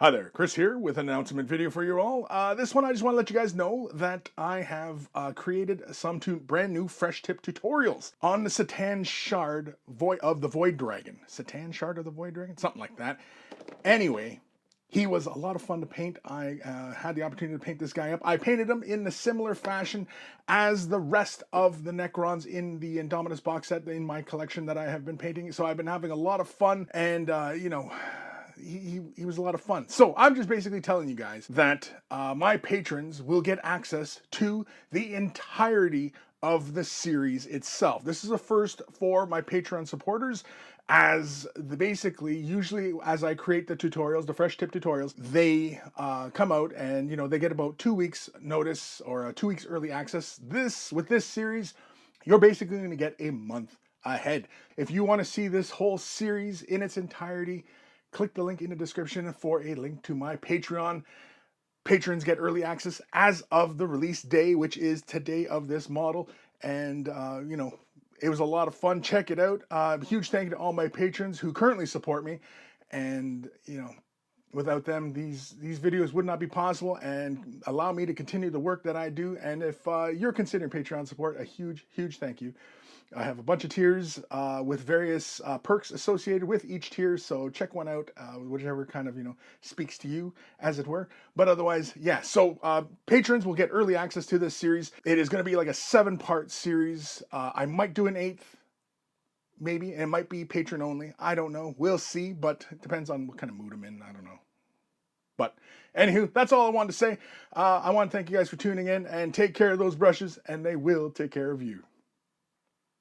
Hi there, Chris here with an announcement video for you all. This one I just want to let you guys know that I have created some brand new fresh tip tutorials on the Satan Shard of the Void Dragon. Satan Shard of the Void Dragon? Something like that. Anyway, he was a lot of fun to paint. I had the opportunity to paint this guy up. I painted him in a similar fashion as the rest of the Necrons in the Indominus box set in my collection that I have been painting. So I've been having a lot of fun and, he was a lot of fun. So I'm just basically telling you guys that my patrons will get access to the entirety of the series itself. This is a first for my Patreon supporters, as usually as I create the tutorials, the fresh tip tutorials, they come out and they get about 2 weeks notice or 2 weeks early access. With this series, you're basically going to get a month ahead. If you want to see this whole series in its entirety, click the link in the description for a link to my Patreon. Patrons get early access as of the release day, which is today of this model. And, it was a lot of fun. Check it out. Huge thank you to all my patrons who currently support me. And, without them, these videos would not be possible and allow me to continue the work that I do. And if you're considering Patreon support, a huge thank you. I have a bunch of tiers with various perks associated with each tier, so check one out, whichever kind of speaks to you, as it were. But otherwise, yeah. So patrons will get early access to this series. It is going to be like a 7-part series. I might do an 8th, maybe, and it might be patron only. I don't know. We'll see, but it depends on what kind of mood I'm in. I don't know. But anywho, that's all I wanted to say. I want to thank you guys for tuning in, and take care of those brushes, and they will take care of you.